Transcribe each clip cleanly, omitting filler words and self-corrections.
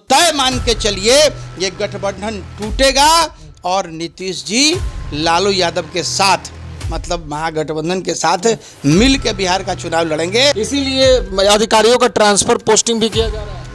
तय मान के चलिए ये गठबंधन टूटेगा और नीतीश जी लालू यादव के साथ मतलब महागठबंधन के साथ मिल के बिहार का चुनाव लड़ेंगे। इसीलिए अधिकारियों का ट्रांसफर पोस्टिंग भी किया जा रहा है।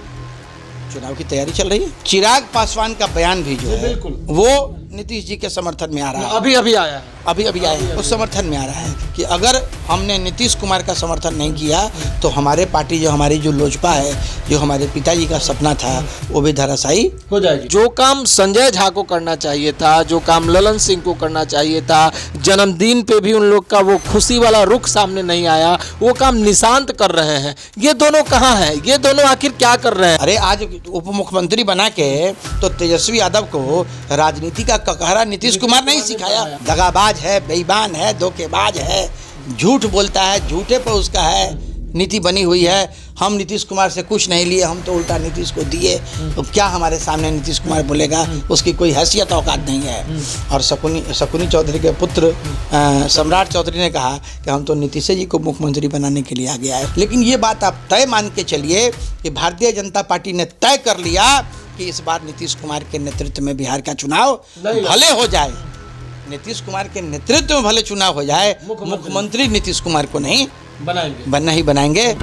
चुनाव की तैयारी चल रही है। चिराग पासवान का बयान भी जो है बिल्कुल वो नीतीश जी के समर्थन में आ रहा है। अभी आया है। अभी आया है, उस समर्थन में आ रहा है कि अगर हमने नीतीश कुमार का समर्थन नहीं किया तो हमारे पार्टी जो हमारी जो लोजपा है, जो हमारे पिताजी का सपना था, वो भी धराशायी हो जाएगी। जो काम संजय झा को करना चाहिए था, जो काम ललन सिंह को करना चाहिए था, जन्मदिन पे भी उन लोग का वो खुशी वाला रुख सामने नहीं आया, वो काम निशांत कर रहे हैं। ये दोनों कहाँ हैं? ये दोनों आखिर क्या कर रहे हैं? अरे आज उप मुख्यमंत्री बना के तो तेजस्वी यादव को राजनीति का ककहरा नीतीश कुमार नहीं सिखाया। दगाबाज है, बेईमान है, धोखेबाज है, झूठ बोलता है, झूठे पर उसका है नीति बनी हुई है। हम नीतीश कुमार से कुछ नहीं लिए, हम तो उल्टा नीतीश को दिए। तो क्या हमारे सामने नीतीश कुमार बोलेगा? उसकी कोई हैसियत औकात नहीं है। और शकुनी चौधरी के पुत्र सम्राट चौधरी ने कहा कि हम तो नीतीश जी को मुख्यमंत्री बनाने के लिए आगे आए। लेकिन ये बात आप तय मान के चलिए कि भारतीय जनता पार्टी ने तय कर लिया कि इस बार नीतीश कुमार के नेतृत्व में बिहार का चुनाव भले हो जाए, नीतीश कुमार के नेतृत्व में भले चुनाव हो जाए, मुख्यमंत्री नीतीश कुमार को नहीं बनना ही बनाएंगे।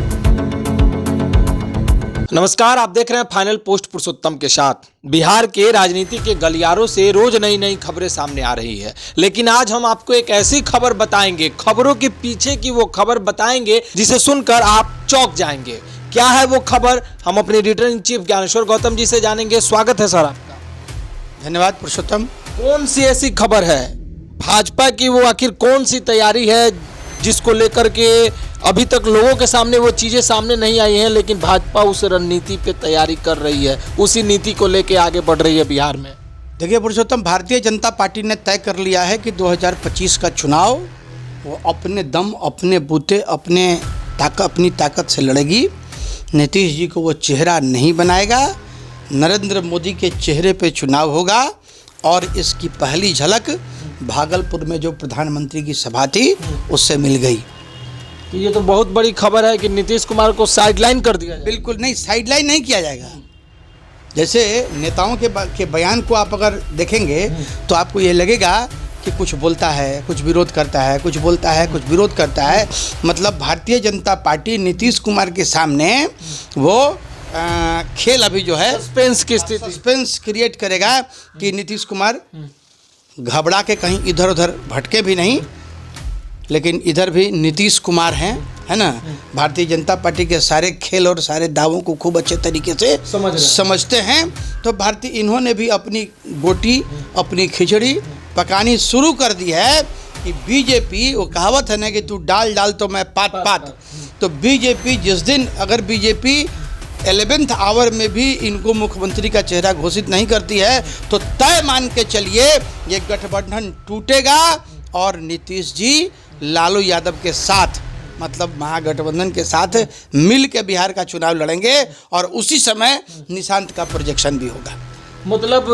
नमस्कार, आप देख रहे हैं फाइनल पोस्ट पुरुषोत्तम के साथ। बिहार के राजनीति के गलियारों से रोज नई नई खबरें सामने आ रही है, लेकिन आज हम आपको एक ऐसी खबर बताएंगे, खबरों के पीछे की वो खबर बताएंगे जिसे सुनकर आप चौंक जाएंगे। क्या है वो खबर? हम अपने editor in chief Gyaneshwar Gautam ji से जानेंगे। स्वागत है सर आपका। धन्यवाद पुरुषोत्तम। कौन सी ऐसी खबर है भाजपा की, वो आखिर कौन सी तैयारी है जिसको लेकर के अभी तक लोगों के सामने वो चीजें सामने नहीं आई हैं, लेकिन भाजपा उस रणनीति पे तैयारी कर रही है, उसी नीति को लेके आगे बढ़ रही है बिहार में? देखिए पुरुषोत्तम, भारतीय जनता पार्टी ने तय कर लिया है कि 2025 का चुनाव वो अपने दम, अपने बूते, अपनी ताकत से लड़ेगी। नीतीश जी को वो चेहरा नहीं बनाएगा, नरेंद्र मोदी के चेहरे पे चुनाव होगा। और इसकी पहली झलक भागलपुर में जो प्रधानमंत्री की सभा थी उससे मिल गई। ये तो बहुत बड़ी खबर है कि नीतीश कुमार को साइडलाइन कर दिया जाए। बिल्कुल नहीं, साइडलाइन नहीं किया जाएगा। जैसे नेताओं के बयान को आप अगर देखेंगे तो आपको ये लगेगा कि कुछ बोलता है, कुछ विरोध करता है, कुछ बोलता है, कुछ विरोध करता है। मतलब भारतीय जनता पार्टी नीतीश कुमार के सामने वो खेल अभी जो है सस्पेंस की स्थिति, सस्पेंस क्रिएट करेगा कि नीतीश कुमार घबरा के कहीं इधर उधर भटके भी नहीं, लेकिन इधर भी नीतीश कुमार हैं, है ना। भारतीय जनता पार्टी के सारे खेल और सारे दावों को खूब अच्छे तरीके से समझते हैं। तो इन्होंने भी अपनी गोटी, अपनी खिचड़ी पकानी शुरू कर दी है कि बीजेपी, वो कहावत है ना कि तू डाल डाल तो मैं पात। तो बीजेपी जिस दिन अगर बीजेपी 11th आवर में भी इनको मुख्यमंत्री का चेहरा घोषित नहीं करती है तो तय मान के चलिए ये गठबंधन टूटेगा और नीतीश जी लालू यादव के साथ मतलब महागठबंधन के साथ मिल के बिहार का चुनाव लड़ेंगे। और उसी समय निशांत का प्रोजेक्शन भी होगा। मतलब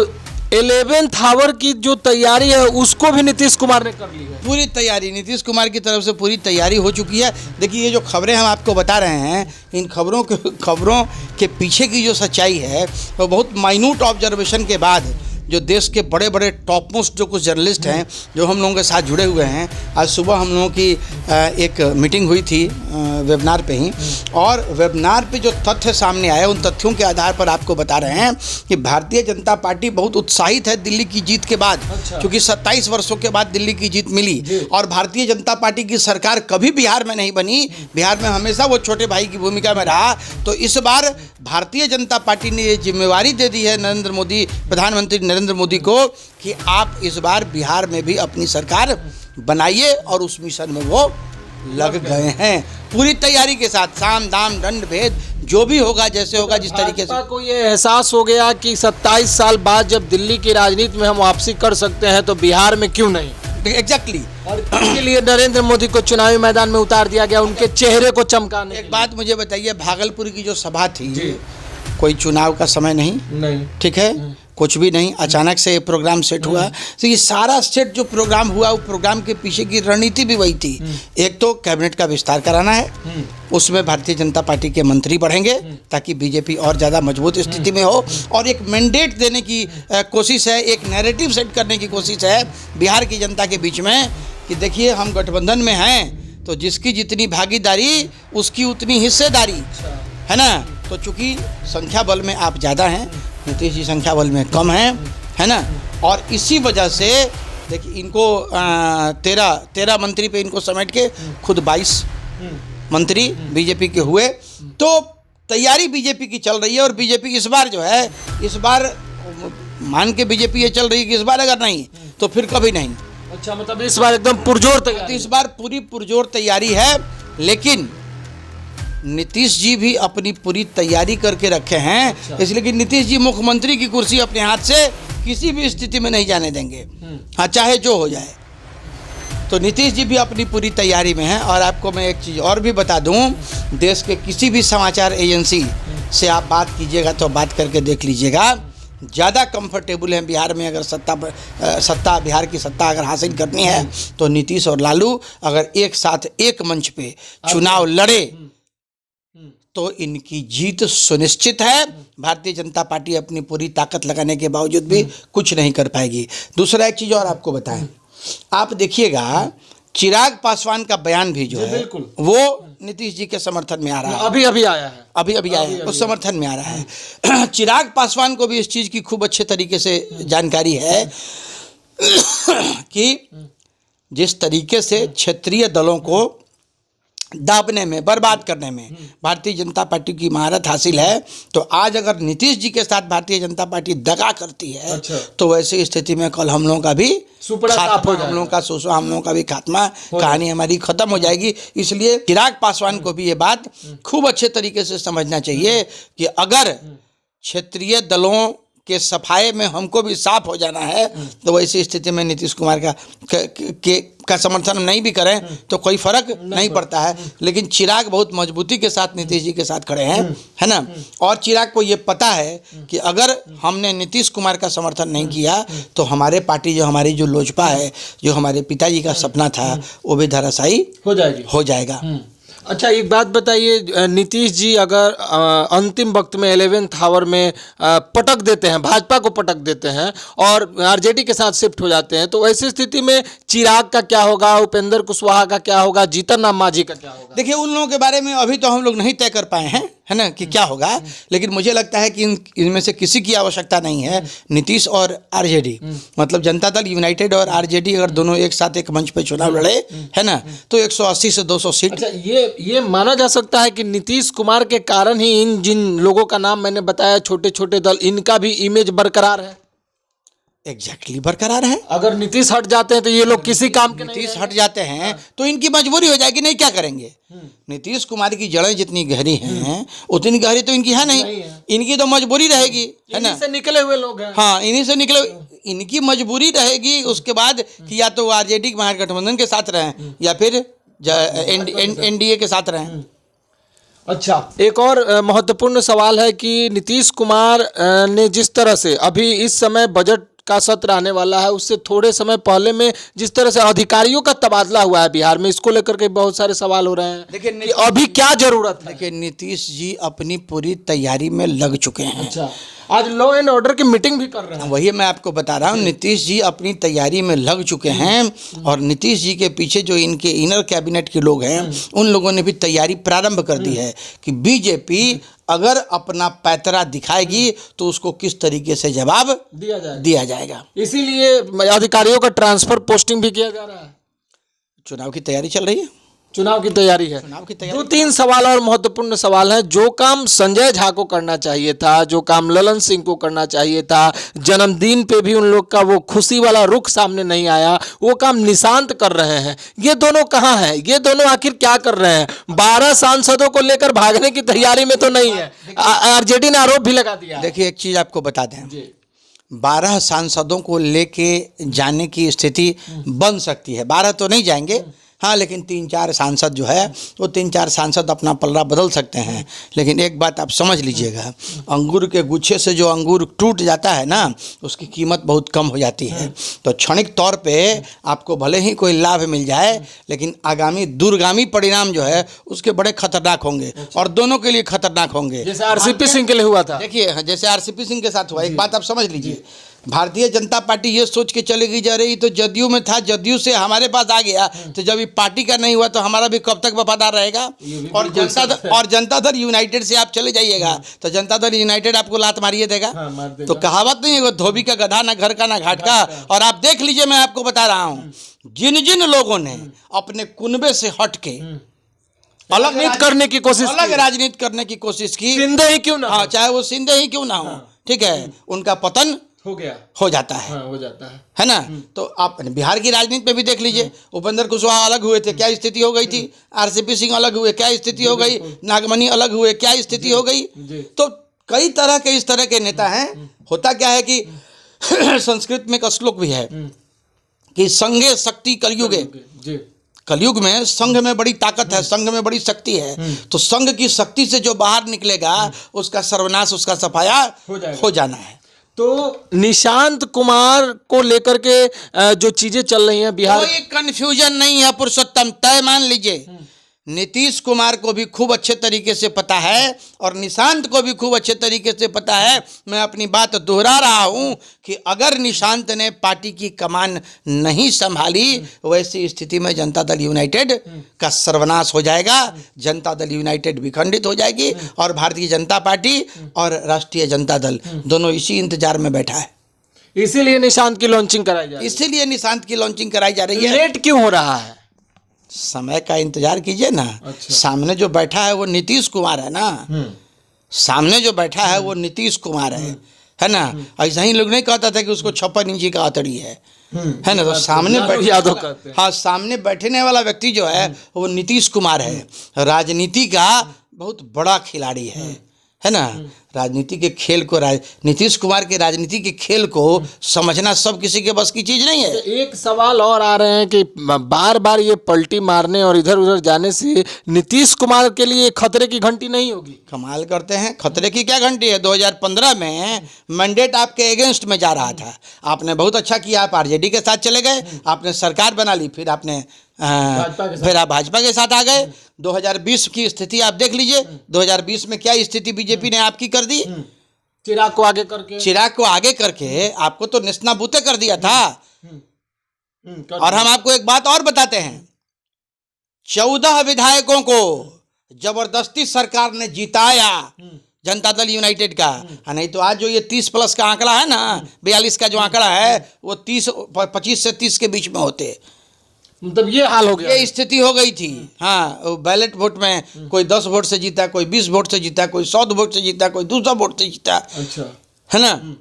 11th आवर की जो तैयारी है उसको भी नीतीश कुमार ने कर ली है। पूरी तैयारी नीतीश कुमार की तरफ से पूरी तैयारी हो चुकी है। देखिए, ये जो खबरें हम आपको बता रहे हैं, इन खबरों के पीछे की जो सच्चाई है वो बहुत माइन्यूट ऑब्जर्वेशन के बाद जो देश के बड़े बड़े टॉप मोस्ट जो कुछ जर्नलिस्ट हैं जो हम लोगों के साथ जुड़े हुए हैं, आज सुबह हम लोगों की एक मीटिंग हुई थी वेबिनार पे ही, और वेबिनार पे जो तथ्य सामने आए उन तथ्यों के आधार पर आपको बता रहे हैं कि भारतीय जनता पार्टी बहुत उत्साहित है दिल्ली की जीत के बाद। क्योंकि 27 वर्षों के बाद दिल्ली की जीत मिली और भारतीय जनता पार्टी की सरकार कभी बिहार में नहीं बनी, बिहार में हमेशा वो छोटे भाई की भूमिका में रहा। तो इस बार भारतीय जनता पार्टी ने ये जिम्मेवारी दे दी है प्रधानमंत्री नरेंद्र मोदी को कि आप इस बार बिहार में भी अपनी सरकार बनाइए, और उस मिशन में वो लग गए हैं पूरी तैयारी के साथ। साम दाम दंड भेद जो भी होगा, जैसे होगा, जिस तरीके से को ये एहसास हो गया कि 27 साल बाद जब दिल्ली की राजनीति में हम वापसी कर सकते हैं तो बिहार में क्यों नहीं। एग्जैक्टली और इसके लिए नरेंद्र मोदी को चुनावी मैदान में उतार दिया गया, उनके चेहरे को चमकाने। एक बात मुझे बताइए, भागलपुर की जो सभा थी कोई चुनाव का समय नहीं, ठीक है, कुछ भी नहीं, अचानक से ये प्रोग्राम सेट हुआ। तो ये सारा सेट जो प्रोग्राम हुआ, वो प्रोग्राम के पीछे की रणनीति भी वही थी। एक तो कैबिनेट का विस्तार कराना है, उसमें भारतीय जनता पार्टी के मंत्री बढ़ेंगे ताकि बीजेपी और ज़्यादा मजबूत स्थिति में हो, और एक मैंडेट देने की कोशिश है, एक नैरेटिव सेट करने की कोशिश है बिहार की जनता के बीच में कि देखिए हम गठबंधन में हैं, तो जिसकी जितनी भागीदारी उसकी उतनी हिस्सेदारी, है ना। तो चूँकि संख्या बल में आप ज़्यादा हैं, नीतीश जी संख्या बल में कम हैं, है ना, और इसी वजह से देखिए इनको 13 मंत्री पे इनको समेट के खुद 22 मंत्री बीजेपी के हुए। तो तैयारी बीजेपी की चल रही है, और बीजेपी इस बार जो है, इस बार मान के बीजेपी ये चल रही है कि इस बार अगर नहीं तो फिर कभी नहीं। अच्छा, मतलब इस बार एकदम पुरजोर तैयारी। तो इस बार पूरी पुरजोर तैयारी है, लेकिन नीतीश जी भी अपनी पूरी तैयारी करके रखे हैं। अच्छा। इसलिए कि नीतीश जी मुख्यमंत्री की कुर्सी अपने हाथ से किसी भी स्थिति में नहीं जाने देंगे, हाँ चाहे जो हो जाए। तो नीतीश जी भी अपनी पूरी तैयारी में हैं। और आपको मैं एक चीज़ और भी बता दूं, देश के किसी भी समाचार एजेंसी से आप बात कीजिएगा तो बात करके देख लीजिएगा, ज़्यादा कंफर्टेबल है बिहार में। अगर सत्ता बिहार की सत्ता अगर हासिल करनी है तो नीतीश और लालू अगर एक साथ एक मंच पे चुनाव लड़े तो इनकी जीत सुनिश्चित है। भारतीय जनता पार्टी अपनी पूरी ताकत लगाने के बावजूद भी कुछ नहीं कर पाएगी। दूसरा एक चीज़ और आपको बताएं, आप देखिएगा चिराग पासवान का बयान भी जो है वो नीतीश जी के समर्थन में आ रहा है। अभी आया है, अभी आया है, उस समर्थन में आ रहा है। चिराग पासवान को भी इस चीज़ की खूब अच्छे तरीके से जानकारी है कि जिस तरीके से क्षेत्रीय दलों को दाबने में, बर्बाद करने में भारतीय जनता पार्टी की महारत हासिल है, तो आज अगर नीतीश जी के साथ भारतीय जनता पार्टी दगा करती है, अच्छा। तो वैसे स्थिति में कल हम लोगों का भी खात्मा, हम लोगों का भी खात्मा, कहानी हमारी खत्म हो जाएगी। इसलिए चिराग पासवान को भी ये बात खूब अच्छे तरीके से समझना चाहिए कि अगर क्षेत्रीय दलों के सफाए में हमको भी साफ हो जाना है, तो वैसी स्थिति में नीतीश कुमार का समर्थन नहीं भी करें तो कोई फर्क नहीं पड़ता है। लेकिन चिराग बहुत मजबूती के साथ नीतीश जी के साथ खड़े हैं, है ना। और चिराग को ये पता है कि अगर हमने नीतीश कुमार का समर्थन नहीं किया तो हमारे पार्टी जो हमारी जो लोजपा है, जो हमारे पिताजी का सपना था, वो भी धराशायी हो जाएगा। अच्छा, एक बात बताइए, नीतीश जी अगर अंतिम वक्त में 11th आवर में पटक देते हैं, भाजपा को पटक देते हैं और आरजेडी के साथ शिफ्ट हो जाते हैं, तो ऐसी स्थिति में चिराग का क्या होगा, उपेंद्र कुशवाहा का क्या होगा, जीतन राम मांझी का क्या होगा? देखिए, उन लोगों के बारे में अभी तो हम लोग नहीं तय कर पाए हैं, है ना, कि क्या होगा। लेकिन मुझे लगता है कि इनमें से किसी की आवश्यकता नहीं है। नीतीश और आरजेडी, मतलब जनता दल यूनाइटेड और आरजेडी अगर दोनों एक साथ एक मंच पे चुनाव लड़े, है ना, तो 180 से 200 सीट। अच्छा, ये माना जा सकता है कि नीतीश कुमार के कारण ही इन जिन लोगों का नाम मैंने बताया, छोटे छोटे दल, इनका भी इमेज बरकरार है। एग्जैक्टली बरकरार है। अगर नीतीश हट जाते हैं तो ये लोग किसी काम के नहीं। नीतीश हट जाते हैं तो इनकी मजबूरी हो जाएगी, नहीं क्या करेंगे। नीतीश कुमार की जड़ें जितनी गहरी हैं उतनी गहरी तो इनकी है नहीं, इनकी तो मजबूरी रहेगी, है ना। इन्हीं से निकले हुए लोग हैं। हाँ, इन्हीं से निकले, इनकी मजबूरी रहेगी उसके बाद कि या तो आरजेडी महागठबंधन के साथ रहें या फिर एनडीए के साथ रहें। अच्छा, एक और महत्वपूर्ण सवाल है कि नीतीश कुमार ने जिस तरह से अभी इस समय बजट का सत्र आने वाला है, उससे थोड़े समय पहले में जिस तरह से अधिकारियों का तबादला हुआ है बिहार में, इसको लेकर के बहुत सारे सवाल हो रहे हैं। देखिए, अभी क्या जरूरत है? देखिए, नीतीश जी अपनी पूरी तैयारी में लग चुके हैं। अच्छा, आज लॉ एंड ऑर्डर की मीटिंग भी कर रहे हैं। वही मैं आपको बता रहा हूँ, नीतीश जी अपनी तैयारी में लग चुके हैं। और नीतीश जी के पीछे जो इनके इनर कैबिनेट के लोग हैं, उन लोगों ने भी तैयारी प्रारंभ कर दी है कि बीजेपी अगर अपना पैतरा दिखाएगी तो उसको किस तरीके से जवाब दिया जाएगा। इसीलिए अधिकारियों का ट्रांसफर पोस्टिंग भी किया जा रहा है। चुनाव की तैयारी चल रही है। चुनाव की तैयारी है। 2-3 सवाल और महत्वपूर्ण सवाल हैं। जो काम संजय झा को करना चाहिए था, जो काम ललन सिंह को करना चाहिए था, जन्मदिन पे भी उन लोग का वो खुशी वाला रुख सामने नहीं आया, वो काम निशांत कर रहे हैं। ये दोनों कहाँ हैं? ये दोनों आखिर क्या कर रहे हैं? 12 सांसदों को लेकर भागने की तैयारी में तो नहीं है। आरजेडी ने आरोप भी लगा दिया। देखिए, एक चीज आपको बता दें, 12 सांसदों को लेके जाने की स्थिति बन सकती है। 12 तो नहीं जाएंगे, हाँ, लेकिन 3-4 सांसद जो है वो 3-4 सांसद अपना पलड़ा बदल सकते हैं, लेकिन एक बात आप समझ लीजिएगा, अंगूर के गुच्छे से जो अंगूर टूट जाता है ना, उसकी कीमत बहुत कम हो जाती है। तो क्षणिक तौर पे आपको भले ही कोई लाभ मिल जाए, लेकिन आगामी दूरगामी परिणाम जो है उसके बड़े खतरनाक होंगे, और दोनों के लिए खतरनाक होंगे। जैसे आरसीपी सिंह के लिए हुआ था। देखिए, जैसे आरसीपी सिंह के साथ हुआ, एक बात आप समझ लीजिए, भारतीय जनता पार्टी ये सोच के चलेगी जा रही, तो जदयू में था, जदयू से हमारे पास आ गया, तो जब ये पार्टी का नहीं हुआ तो हमारा भी कब तक वफादार रहेगा। और जनता दल यूनाइटेड से आप चले जाइएगा तो जनता दल यूनाइटेड आपको लात मारिए देगा। तो कहावत नहीं है, धोबी का गधा, ना घर का ना घाट का। और आप देख लीजिए, मैं आपको बता रहा हूँ, जिन जिन लोगों ने अपने कुनबे से हट के अलग राजनीति करने की कोशिश अलग राजनीति करने की कोशिश की, सिंधे ही क्यों ना, हाँ, चाहे वो सिंधे ही क्यों ना हो, ठीक है, उनका पतन हो गया, हो जाता है, हो जाता है ना। तो आप बिहार की राजनीति में भी देख लीजिए, उपेंद्र कुशवाहा अलग हुए थे, क्या स्थिति हो गई थी, आरसीपी सिंह अलग हुए, क्या स्थिति हो गई, नागमणि अलग हुए, क्या स्थिति हो गई। तो कई तरह के इस तरह के नेता हैं। होता क्या है कि संस्कृत में एक श्लोक भी है कि संघे शक्ति कलयुगे, कलयुग में संघ में बड़ी ताकत है, संघ में बड़ी शक्ति है। तो संघ की शक्ति से जो बाहर निकलेगा उसका सर्वनाश, उसका सफाया हो जाना है। तो निशांत कुमार को लेकर के जो चीजें चल रही हैं बिहार, कोई कंफ्यूजन नहीं है पुरुषोत्तम, तय मान लीजिए। नीतीश कुमार को भी खूब अच्छे तरीके से पता है और निशांत को भी खूब अच्छे तरीके से पता है। मैं अपनी बात दोहरा रहा हूं कि अगर निशांत ने पार्टी की कमान नहीं संभाली, वैसी स्थिति में जनता दल यूनाइटेड का सर्वनाश हो जाएगा, जनता दल यूनाइटेड विखंडित हो जाएगी, और भारतीय जनता पार्टी और राष्ट्रीय जनता दल दोनों इसी इंतजार में बैठा है। इसीलिए निशांत की लॉन्चिंग कराई जा रही है। इसीलिए निशांत की लॉन्चिंग कराई जा रही है। लेट क्यों हो रहा है? समय का इंतजार कीजिए ना। अच्छा। सामने जो बैठा है वो नीतीश कुमार है ना, सामने जो बैठा है वो नीतीश कुमार है ना। ऐसा ही लोग नहीं कहता था कि उसको 56 इंची का आतड़ी है ना। तो सामने बैठे, हाँ, सामने बैठने वाला व्यक्ति जो है वो नीतीश कुमार है। राजनीति का बहुत बड़ा खिलाड़ी है ना। राजनीति के खेल को, नीतीश कुमार के राजनीति के खेल को समझना सब किसी के बस की चीज नहीं है। एक सवाल और आ रहे हैं कि बार बार ये पलटी मारने और इधर उधर जाने से नीतीश कुमार के लिए खतरे की घंटी नहीं होगी? कमाल करते हैं, खतरे की क्या घंटी है। 2015 में मैंडेट आपके अगेंस्ट में जा रहा था, आपने बहुत अच्छा किया, आप आरजेडी के साथ चले गए, आपने सरकार बना ली, फिर आपने फिर आप भाजपा के साथ आ गए। 2020 की स्थिति आप देख लीजिए, 2020 में क्या स्थिति बीजेपी ने आपकी कर दी। चिराग को आगे करके आपको तो नेस्तनाबूते कर दिया था। और हम आपको एक बात और बताते हैं, 14 विधायकों को जबरदस्ती सरकार ने जिताया जनता दल यूनाइटेड का। नहीं तो आज जो ये 30+ का आंकड़ा है ना, 42 का जो आंकड़ा है, वो 25 से 30 के बीच में होते, मतलब ये हाल हो गया, ये स्थिति हो गई थी। हाँ, बैलेट वोट में कोई 10 वोट से जीता, कोई 20 वोट से जीता, कोई 100 वोट से जीता, कोई 200 वोट से जीता। अच्छा, है ना।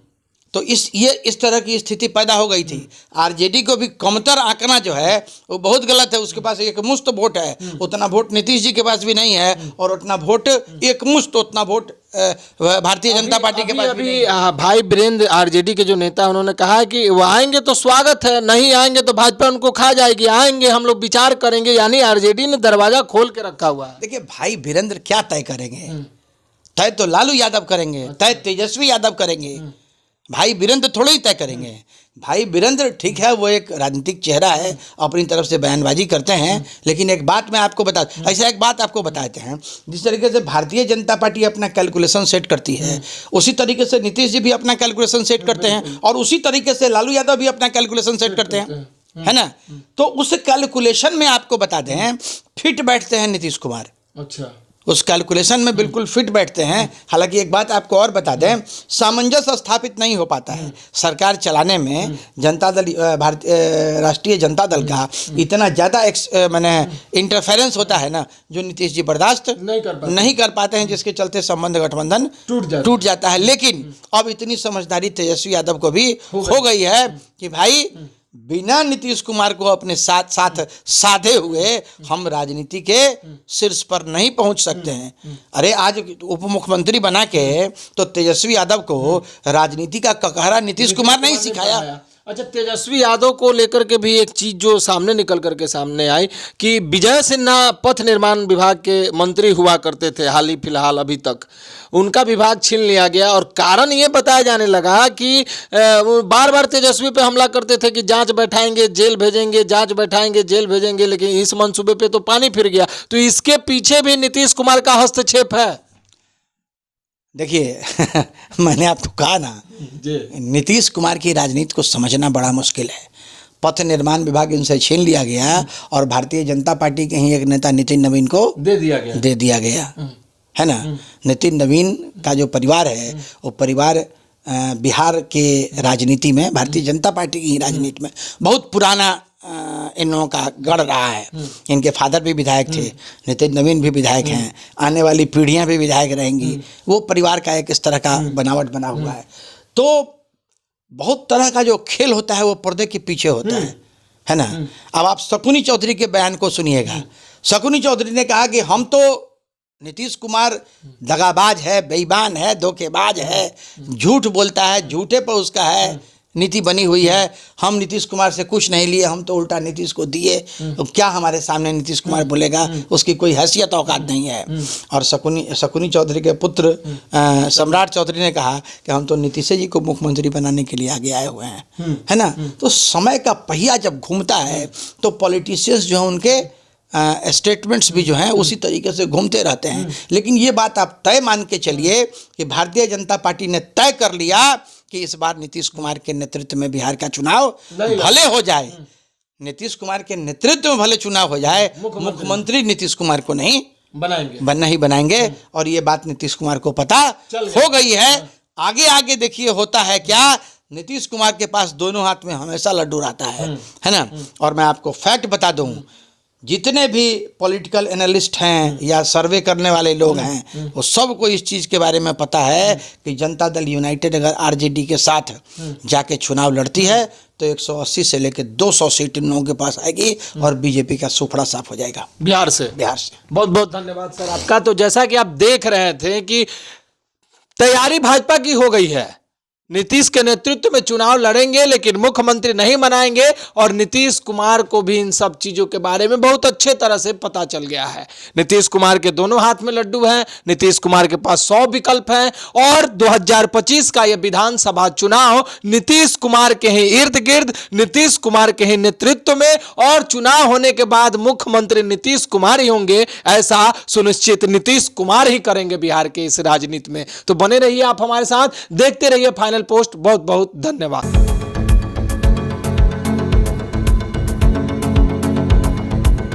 तो इस तरह की स्थिति पैदा हो गई थी। आरजेडी को भी कमतर आंकना जो है वो बहुत गलत है। उसके पास एक मुश्त वोट है, उतना वोट नीतीश जी के पास भी नहीं है, और उतना वोट एक मुश्त, उतना वोट भारतीय जनता पार्टी के पास भी नहीं है। भाई वीरेंद्र, आरजेडी के जो नेता, उन्होंने कहा है कि वो आएंगे तो स्वागत है, नहीं आएंगे तो भाजपा उनको खा जाएगी, आएंगे हम लोग विचार करेंगे। यानी आरजेडी ने दरवाजा खोल के रखा हुआ है। देखिए भाई वीरेंद्र क्या तय करेंगे? तय तो लालू यादव करेंगे, तय तेजस्वी यादव करेंगे, भाई वीरेंद्र थोड़े ही तय करेंगे। भाई वीरेंद्र ठीक है, वो एक राजनीतिक चेहरा है, अपनी तरफ से बयानबाजी करते हैं, लेकिन एक बात मैं आपको ऐसा एक बात आपको बताते हैं, जिस तरीके से भारतीय जनता पार्टी अपना कैलकुलेशन सेट करती है, उसी तरीके से नीतीश जी भी अपना कैलकुलेशन सेट करते हैं, और उसी तरीके से लालू यादव भी अपना कैलकुलेशन सेट करते हैं, है ना। तो उस कैलकुलेशन में आपको बता दें, फिट बैठते हैं नीतीश कुमार। अच्छा, उस कैलकुलेशन में बिल्कुल फिट बैठते हैं। हालांकि एक बात आपको और बता दें, सामंजस्य स्थापित नहीं हो पाता है सरकार चलाने में। जनता दल, भारतीय राष्ट्रीय जनता दल का इतना ज़्यादा मैंने इंटरफेरेंस होता है ना, जो नीतीश जी बर्दाश्त नहीं कर पाते हैं, जिसके चलते संबंध गठबंधन टूट जाता है। लेकिन अब इतनी समझदारी तेजस्वी यादव को भी हो गई है कि भाई बिना नीतीश कुमार को अपने साथ साधे हुए हम राजनीति के शीर्ष पर नहीं पहुंच सकते हैं। अरे आज उप मुख्यमंत्री बना के तो तेजस्वी यादव को राजनीति का ककहरा नीतीश कुमार नहीं सिखाया। अच्छा, तेजस्वी यादव को लेकर के भी एक चीज जो सामने निकल करके सामने आई कि विजय सिन्हा पथ निर्माण विभाग के मंत्री हुआ करते थे हाल ही फिलहाल अभी तक, उनका विभाग छीन लिया गया और कारण ये बताया जाने लगा कि वो बार बार तेजस्वी पे हमला करते थे कि जांच बैठाएंगे जेल भेजेंगे, जांच बैठाएंगे जेल भेजेंगे, लेकिन इस मंसूबे पे तो पानी फिर गया। तो इसके पीछे भी नीतीश कुमार का हस्तक्षेप है। देखिए मैंने आपको कहा ना, नीतीश कुमार की राजनीति को समझना बड़ा मुश्किल है। पथ निर्माण विभाग इनसे छीन लिया गया और भारतीय जनता पार्टी के ही एक नेता नितिन नवीन को दे दिया गया है ना। नितिन नवीन का जो परिवार है वो परिवार बिहार के राजनीति में, भारतीय जनता पार्टी की ही राजनीति में बहुत पुराना इन लोगों का गढ़ रहा है। इनके फादर भी विधायक थे, नितिन नवीन भी विधायक हैं, आने वाली पीढ़ियां भी विधायक रहेंगी। वो परिवार का एक इस तरह का बनावट बना हुआ है। तो बहुत तरह का जो खेल होता है वो पर्दे के पीछे होता है ना। अब आप शकुनी चौधरी के बयान को सुनिएगा। शकुनी चौधरी ने कहा कि हम तो, नीतीश कुमार दगाबाज है, बेईमान है, धोखेबाज है, झूठ बोलता है, झूठे पर उसका है नीति बनी हुई है, हम नीतीश कुमार से कुछ नहीं लिए, हम तो उल्टा नीतीश को दिए। तो क्या हमारे सामने नीतीश कुमार बोलेगा, उसकी कोई हैसियत औकात नहीं है। और शकुनी चौधरी के पुत्र सम्राट चौधरी ने कहा कि हम तो नीतीश जी को मुख्यमंत्री बनाने के लिए आगे आए हुए हैं, है ना। तो समय का पहिया जब घूमता है तो पॉलिटिशियंस जो हैं उनके स्टेटमेंट्स भी जो हैं उसी तरीके से घूमते रहते हैं। लेकिन ये बात आप तय मान के चलिए कि भारतीय जनता पार्टी ने तय कर लिया कि इस बार नीतीश कुमार के नेतृत्व में बिहार का चुनाव भले हो जाए, नीतीश कुमार के नेतृत्व में भले चुनाव हो जाए, मुख्यमंत्री नीतीश कुमार को नहीं बनाएंगे। और ये बात नीतीश कुमार को पता हो गई है। आगे आगे देखिए होता है क्या। नीतीश कुमार के पास दोनों हाथ में हमेशा लड्डू रहता है ना। और मैं आपको फैक्ट बता दूं, जितने भी पॉलिटिकल एनालिस्ट हैं या सर्वे करने वाले लोग हैं वो सबको इस चीज़ के बारे में पता है कि जनता दल यूनाइटेड अगर आरजेडी के साथ जाके चुनाव लड़ती है तो 180 से लेकर 200 सीट इन लोगों के पास आएगी और बीजेपी का सुफड़ा साफ हो जाएगा बिहार से। बहुत बहुत धन्यवाद सर आपका। तो जैसा कि आप देख रहे थे कि तैयारी भाजपा की हो गई है, नीतीश के नेतृत्व में चुनाव लड़ेंगे लेकिन मुख्यमंत्री नहीं बनाएंगे। और नीतीश कुमार को भी इन सब चीजों के बारे में बहुत अच्छे तरह से पता चल गया है। नीतीश कुमार के दोनों हाथ में लड्डू हैं, नीतीश कुमार के पास 100 विकल्प हैं और 2025 का यह विधानसभा चुनाव नीतीश कुमार के ही इर्द गिर्द, नीतीश कुमार के ही नेतृत्व में, और चुनाव होने के बाद मुख्यमंत्री नीतीश कुमार ही होंगे ऐसा सुनिश्चित नीतीश कुमार ही करेंगे बिहार के इस राजनीति में। तो बने रहिए आप हमारे साथ, देखते रहिए फाइनल पोस्ट। बहुत बहुत धन्यवाद।